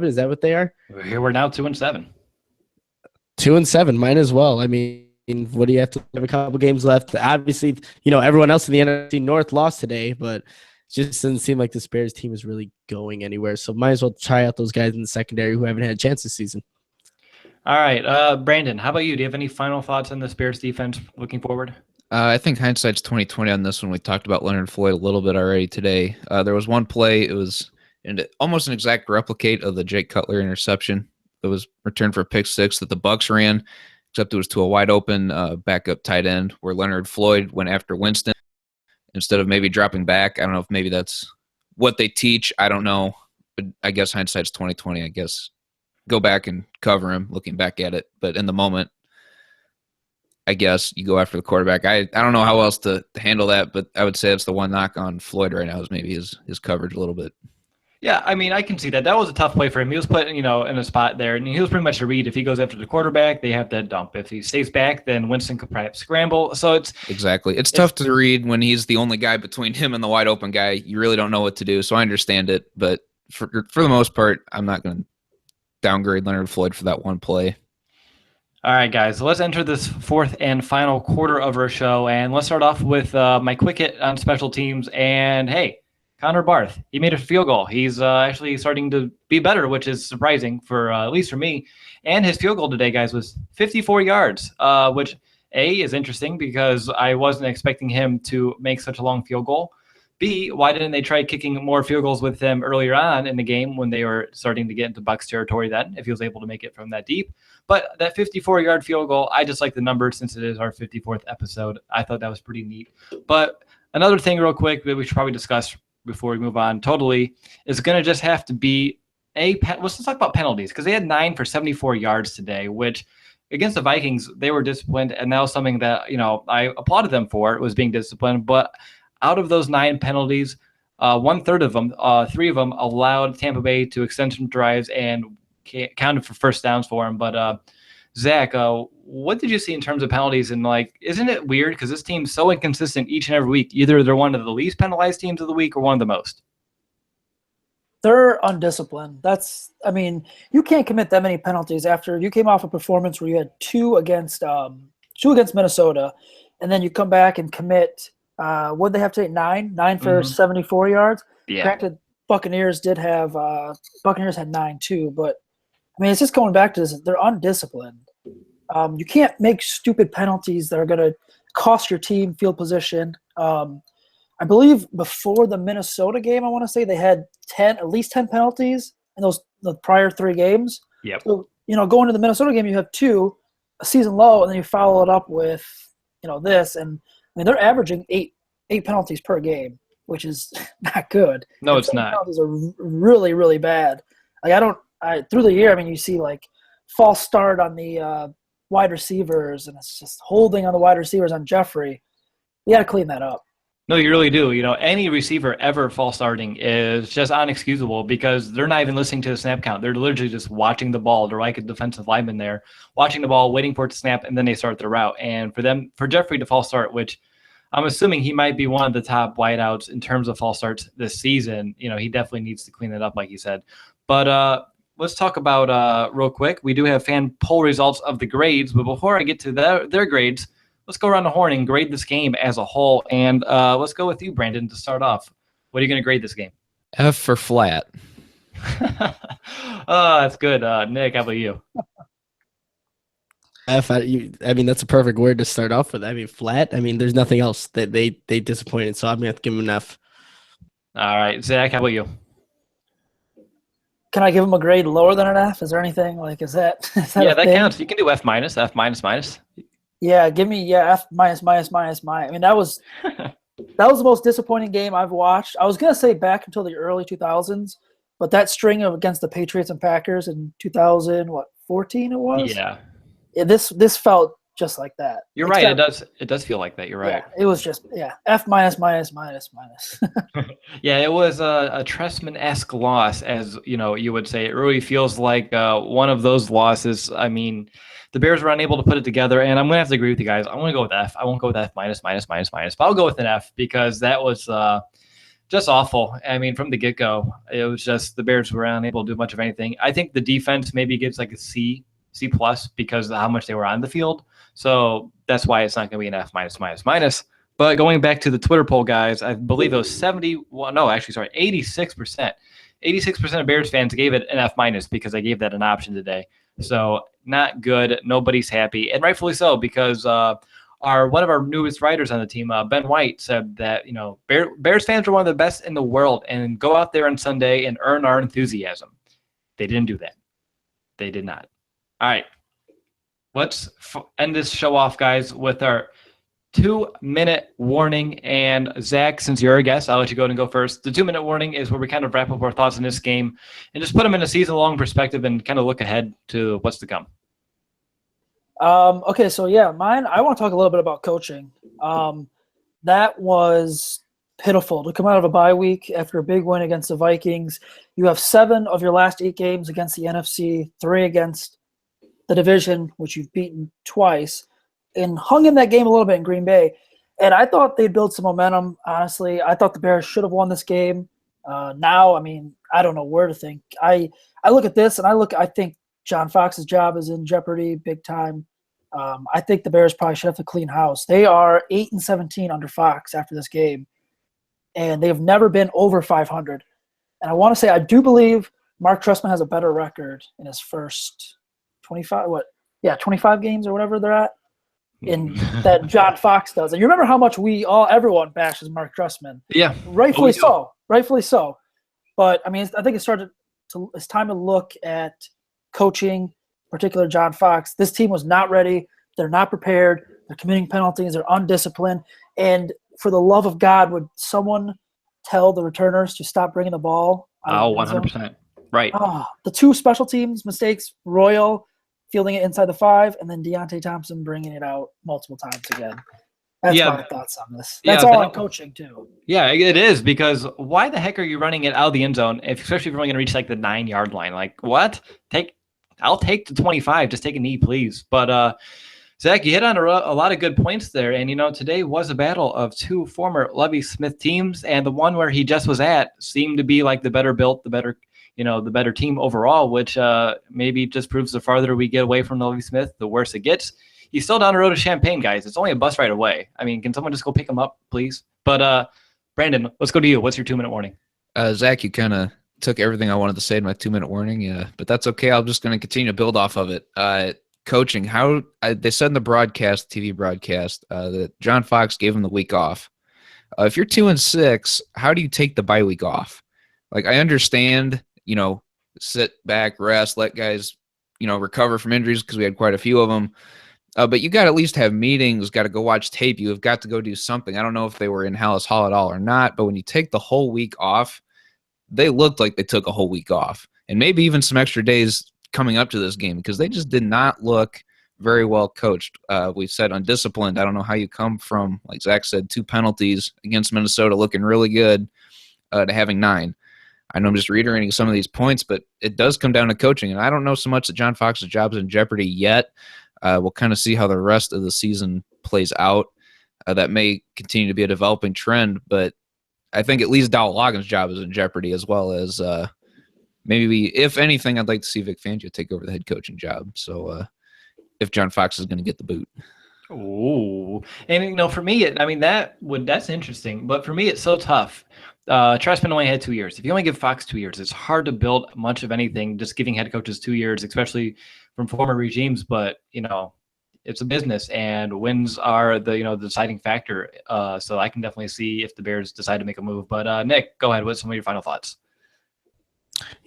Is that what they are? Here we're now 2-7. 2-7. Might as well. I mean, what do you have to have a couple games left? Obviously, everyone else in the NFC North lost today, but it just doesn't seem like this Bears team is really going anywhere. So might as well try out those guys in the secondary who haven't had a chance this season. All right, Brandon, how about you? Do you have any final thoughts on this Bears defense looking forward? I think hindsight's 20/20 on this one. We talked about Leonard Floyd a little bit already today. There was one play. It was almost an exact replicate of the Jake Cutler interception. It was returned for a pick six that the Bucs ran, except it was to a wide open backup tight end where Leonard Floyd went after Winston instead of maybe dropping back. I don't know if maybe that's what they teach. I don't know. But I guess hindsight's 20/20. I guess go back and cover him looking back at it. But in the moment, I guess you go after the quarterback. I don't know how else to handle that, but I would say that's the one knock on Floyd right now is maybe his coverage a little bit. Yeah, I mean, I can see that. That was a tough play for him. He was put, in a spot there, and he was pretty much a read. If he goes after the quarterback, they have to dump. If he stays back, then Winston could perhaps scramble. So it's tough to read when he's the only guy between him and the wide open guy. You really don't know what to do. So I understand it, but for the most part, I'm not going to downgrade Leonard Floyd for that one play. All right, guys, let's enter this fourth and final quarter of our show, and let's start off with my quick hit on special teams. And hey, Connor Barth, he made a field goal. He's actually starting to be better, which is surprising for at least for me. And his field goal today, guys, was 54 yards, which A, is interesting because I wasn't expecting him to make such a long field goal. B, why didn't they try kicking more field goals with him earlier on in the game when they were starting to get into Bucs territory then, if he was able to make it from that deep? But that 54-yard field goal, I just like the number since it is our 54th episode. I thought that was pretty neat. But another thing real quick that we should probably discuss before we move on totally is going to just have to be let's talk about penalties because they had 9 for 74 yards today, which against the Vikings, they were disciplined. And that was something that, I applauded them for, was being disciplined. But out of those 9 penalties, 1/3 of them, 3 of them allowed Tampa Bay to extend some drives and counted for first downs for him. But Zach, what did you see in terms of penalties? And isn't it weird because this team's so inconsistent each and every week? Either they're one of the least penalized teams of the week or one of the most. They're undisciplined. You can't commit that many penalties after you came off a performance where you had 2 against Minnesota, and then you come back and commit. What did they have to take? 9 for 74 yards. Yeah. Granted, Buccaneers had 9 too, but it's just going back to this. They're undisciplined. You can't make stupid penalties that are going to cost your team field position. I believe before the Minnesota game, I want to say they had at least 10 penalties in the prior 3 games. Yep. So, going to the Minnesota game, you have 2, a season low, and then you follow it up with, this. And they're averaging 8 penalties per game, which is not good. No, it's not. Penalties are really, really bad. Through the year, you see false start on the wide receivers, and it's just holding on the wide receivers on Jeffrey. You got to clean that up. No, you really do. Any receiver ever false starting is just unexcusable because they're not even listening to the snap count. They're literally just watching the ball. They're like a defensive lineman there, watching the ball, waiting for it to snap, and then they start the route. And for Jeffrey to false start, which I'm assuming he might be one of the top wideouts in terms of false starts this season, he definitely needs to clean it up, like you said. But let's talk about real quick. We do have fan poll results of the grades, but before I get to their grades, let's go around the horn and grade this game as a whole. And let's go with you, Brandon, to start off. What are you going to grade this game? F for flat. Oh, that's good. Nick, how about you? I mean, that's a perfect word to start off with. I mean, flat. I mean, there's nothing else that they disappointed. So I'm gonna have to give them an F. All right, Zach, how about you? Can I give them a grade lower than an F? Is there anything like is that Yeah, a that thing? counts. You can do F minus, F minus minus. Yeah, give me F minus minus minus minus. I mean that was the most disappointing game I've watched. I was gonna say back until the early 2000s, but that string of against the Patriots and Packers in 2014 it was. Yeah, This felt just like that. you're right. It does feel like that. You're right. Yeah, it was just F minus minus minus minus. Yeah, it was a Trestman-esque loss, as you would say. It really feels like one of those losses. I mean, the Bears were unable to put it together, and I'm gonna have to agree with you guys. I'm gonna go with F. I won't go with F minus minus minus minus, but I'll go with an F because that was just awful. I mean, from the get-go, it was just the Bears were unable to do much of anything. I think the defense maybe gets like a C plus because of how much they were on the field. So that's why it's not going to be an F minus minus minus. But going back to the Twitter poll, guys, I believe it was 86%. 86% of Bears fans gave it an F minus because I gave that an option today. So not good. Nobody's happy, and rightfully so because one of our newest writers on the team, Ben White, said that Bears fans are one of the best in the world, and go out there on Sunday and earn our enthusiasm. They didn't do that. They did not. All right. Let's end this show off, guys, with our 2-minute warning. And Zach, since you're a guest, I'll let you go ahead and go first. The 2-minute warning is where we kind of wrap up our thoughts on this game and just put them in a season-long perspective and kind of look ahead to what's to come. Okay, so mine. I want to talk a little bit about coaching. That was pitiful to come out of a bye week after a big win against the Vikings. You have 7 of your last 8 games against the NFC, 3 against the division, which you've beaten twice, and hung in that game a little bit in Green Bay. And I thought they'd build some momentum, honestly. I thought the Bears should have won this game. Now, I mean, I don't know where to think. I look at this, and I think John Fox's job is in jeopardy big time. I think the Bears probably should have to clean house. They are 8-17 under Fox after this game, and they've never been over 500. And I want to say I do believe Mark Trestman has a better record in his first 25 games or whatever they're at in that John Fox does. And you remember how much everyone bashes Mark Trestman. Yeah. Rightfully so. But I mean, I think it's time to look at coaching, particular John Fox. This team was not ready. They're not prepared. They're committing penalties. They're undisciplined. And for the love of God, would someone tell the returners to stop bringing the ball? 100%. Right. The 2 special teams mistakes, Royal fielding it inside the 5, and then Deontay Thompson bringing it out multiple times again. That's my thoughts on this. That's all on coaching, too. Yeah, it is, because why the heck are you running it out of the end zone, especially if you're only going to reach like the 9-yard line? Like, what? I'll take the 25. Just take a knee, please. But Zach, you hit on a lot of good points there. And, today was a battle of 2 former Lovie Smith teams, and the one where he just was at seemed to be like the better built, the better team overall, which maybe just proves the farther we get away from Lovie Smith, the worse it gets. He's still down the road to Champaign, guys. It's only a bus ride away. I mean, can someone just go pick him up, please? But Brandon, let's go to you. What's your 2-minute warning? Zach, you kind of took everything I wanted to say in my 2-minute warning. Yeah, but that's okay. I'm just going to continue to build off of it. Coaching, they said in the TV broadcast, that John Fox gave him the week off. If you're 2-6, how do you take the bye week off? Like, I understand, sit back, rest, let guys, recover from injuries because we had quite a few of them. But you got to at least have meetings, got to go watch tape. You have got to go do something. I don't know if they were in Hallis Hall at all or not, but when you take the whole week off, they looked like they took a whole week off, and maybe even some extra days coming up to this game because they just did not look very well coached. We said undisciplined. I don't know how you come from, like Zach said, 2 penalties against Minnesota looking really good to having 9. I know I'm just reiterating some of these points, but it does come down to coaching. And I don't know so much that John Fox's job is in jeopardy yet. We'll kind of see how the rest of the season plays out. That may continue to be a developing trend, but I think at least Dowell Loggins' job is in jeopardy, as well as maybe, if anything, I'd like to see Vic Fangio take over the head coaching job. So if John Fox is going to get the boot. Oh, and for me, that's interesting. But for me, it's so tough. Trestman only had 2 years. If you only give Fox 2 years, it's hard to build much of anything. Just giving head coaches 2 years, especially from former regimes. But it's a business, and wins are the the deciding factor. So I can definitely see if the Bears decide to make a move. But Nick, go ahead. What's some of your final thoughts?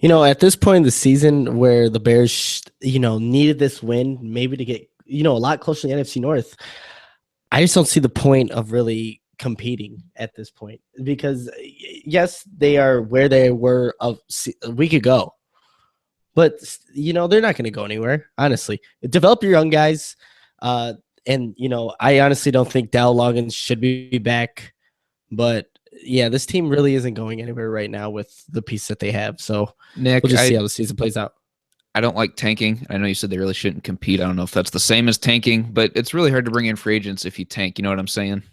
At this point in the season where the Bears, needed this win, maybe to get, a lot closer to the NFC North, I just don't see the point of really competing at this point because, yes, they are where they were a week ago, but, they're not going to go anywhere, honestly. Develop your young guys, and, I honestly don't think Dow Loggins should be back, but yeah, this team really isn't going anywhere right now with the piece that they have. So Nick, we'll just see how the season plays out. I don't like tanking. I know you said they really shouldn't compete. I don't know if that's the same as tanking, but it's really hard to bring in free agents if you tank. You know what I'm saying?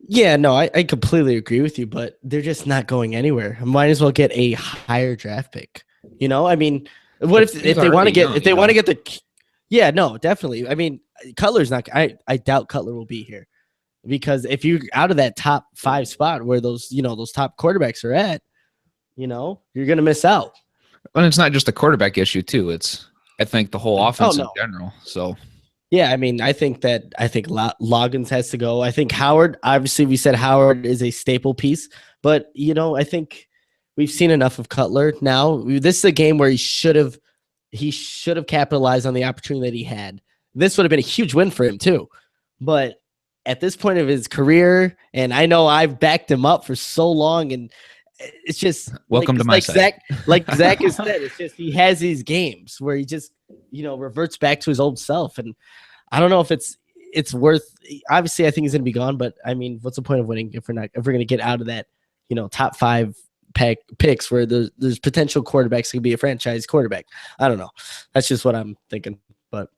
Yeah, no, I completely agree with you, but they're just not going anywhere. Might as well get a higher draft pick. I mean, what if they want to get yeah, no, definitely. I mean, Cutler's not. I doubt Cutler will be here. Because if you're out of that top 5 spot where those top quarterbacks are at, you're going to miss out. And it's not just a quarterback issue too. It's, I think, the whole offense in general. So, yeah, I mean, I think Loggins has to go. I think Howard, obviously we said Howard is a staple piece, but I think we've seen enough of Cutler now. This is a game where he should have capitalized on the opportunity that he had. This would have been a huge win for him too. But at this point of his career, and I know I've backed him up for so long, and it's just welcome to my side. Zach has said, it's just he has these games where he just reverts back to his old self, and I don't know if it's worth. Obviously, I think he's going to be gone, but I mean, what's the point of winning if we're going to get out of that top 5 picks where there's potential quarterbacks that could be a franchise quarterback? I don't know. That's just what I'm thinking, but.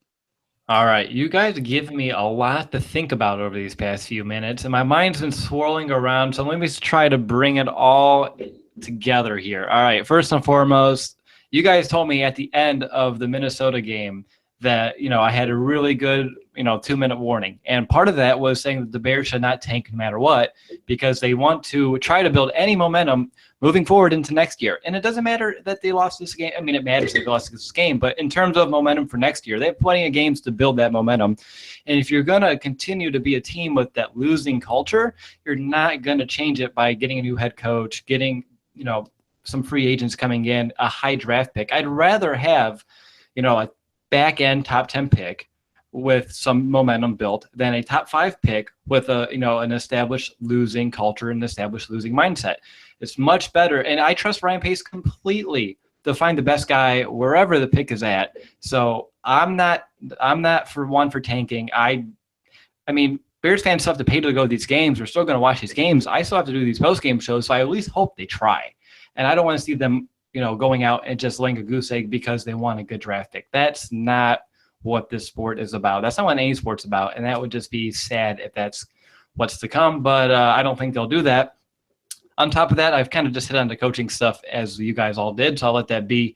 All right, you guys give me a lot to think about over these past few minutes, and my mind's been swirling around, so let me try to bring it all together here. All right, first and foremost, you guys told me at the end of the Minnesota game that, I had a really good, 2-minute warning, and part of that was saying that the Bears should not tank no matter what because they want to try to build any momentum moving forward into next year. And it doesn't matter that they lost this game. I mean, it matters that they lost this game, but in terms of momentum for next year, they have plenty of games to build that momentum. And if you're going to continue to be a team with that losing culture, you're not going to change it by getting a new head coach, getting, some free agents coming in, a high draft pick. I'd rather have, a back end top 10 pick with some momentum built than a top 5 pick with an established losing culture and established losing mindset. It's much better. And I trust Ryan Pace completely to find the best guy wherever the pick is at. So I'm not for tanking. I mean, Bears fans still have to pay to go to these games. We're still going to watch these games. I still have to do these post-game shows. So I at least hope they try. And I don't want to see them, going out and just laying a goose egg because they want a good draft pick. That's not what this sport is about. That's not what any sport's about. And that would just be sad if that's what's to come. But I don't think they'll do that. On top of that, I've kind of just hit on the coaching stuff as you guys all did. So I'll let that be.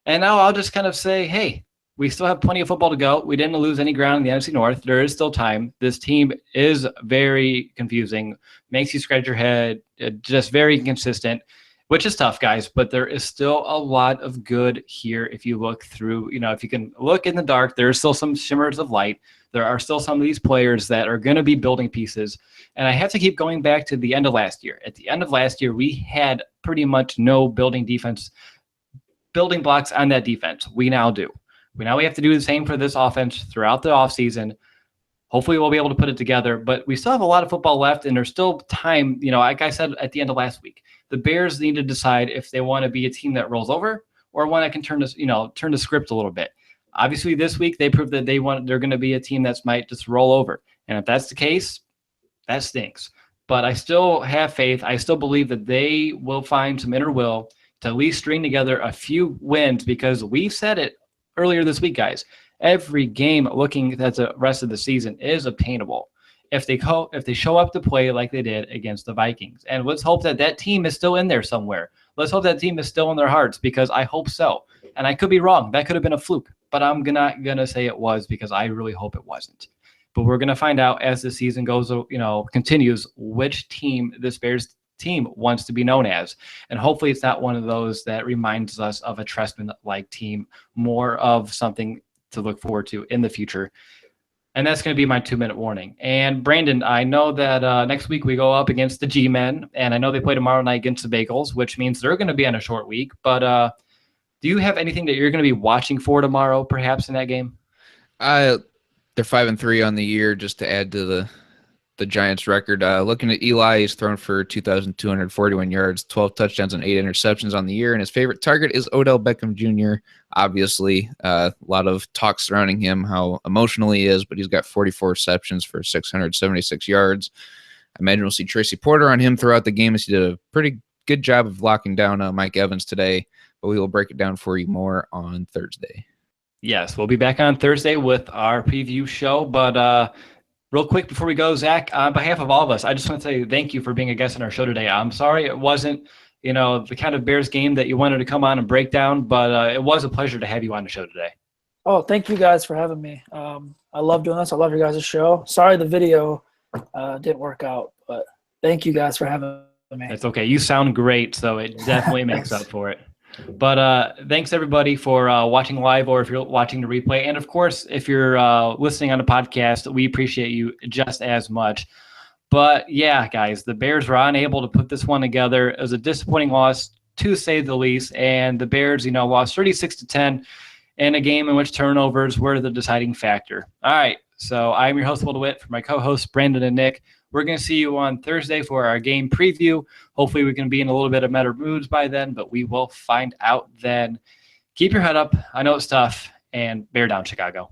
And now I'll just kind of say, hey, we still have plenty of football to go. We didn't lose any ground in the NFC North. There is still time. This team is very confusing, makes you scratch your head, just very inconsistent, which is tough, guys. But there is still a lot of good here if you look through, if you can look in the dark, there are still some shimmers of light. There are still some of these players that are going to be building pieces. And I have to keep going back to the end of last year. At the end of last year, we had pretty much no building blocks on that defense. We now do. We have to do the same for this offense throughout the offseason. Hopefully we'll be able to put it together, but we still have a lot of football left, and there's still time. Like I said at the end of last week, the Bears need to decide if they want to be a team that rolls over or one that can turn the script a little bit. Obviously, this week they proved that they're going to be a team that might just roll over, and if that's the case, that stinks. But I still have faith. I still believe that they will find some inner will to at least string together a few wins, because we've said it earlier this week, guys. Every game looking at the rest of the season is obtainable if they show up to play like they did against the Vikings. And let's hope that team is still in there somewhere. Let's hope that team is still in their hearts, because I hope so. And I could be wrong. That could have been a fluke, but I'm not gonna say it was, because I really hope it wasn't. But we're gonna find out as the season goes, continues, which team this Bears team wants to be known as. And hopefully it's not one of those that reminds us of a Trestman-like team, more of something to look forward to in the future. And that's going to be my 2-minute warning. And Brandon, I know that next week we go up against the G-Men, and I know they play tomorrow night against the Bagels, which means they're going to be on a short week. But do you have anything that you're going to be watching for tomorrow, perhaps in that game? They're 5-3 on the year, just to add to the Giants record. Looking at Eli, he's thrown for 2,241 yards, 12 touchdowns, and 8 interceptions on the year. And his favorite target is Odell Beckham Jr. Obviously, a lot of talk surrounding him, how emotional he is, but he's got 44 receptions for 676 yards. I imagine we'll see Tracy Porter on him throughout the game, as he did a pretty good job of locking down Mike Evans today. But we will break it down for you more on Thursday. Yes, we'll be back on Thursday with our preview show. But real quick before we go, Zach, on behalf of all of us, I just want to say thank you for being a guest on our show today. I'm sorry it wasn't, the kind of Bears game that you wanted to come on and break down, but it was a pleasure to have you on the show today. Oh, thank you guys for having me. I love doing this. I love your guys' show. Sorry the video didn't work out, but thank you guys for having me. It's okay. You sound great, so it definitely makes up for it. But thanks, everybody, for watching live, or if you're watching the replay. And, of course, if you're listening on the podcast, we appreciate you just as much. But, yeah, guys, the Bears were unable to put this one together. It was a disappointing loss, to say the least. And the Bears, lost 36-10 in a game in which turnovers were the deciding factor. All right, so I'm your host, Will DeWitt, for my co-hosts, Brandon and Nick. We're going to see you on Thursday for our game preview. Hopefully we can be in a little bit of better moods by then, but we will find out then. Keep your head up. I know it's tough, and bear down, Chicago.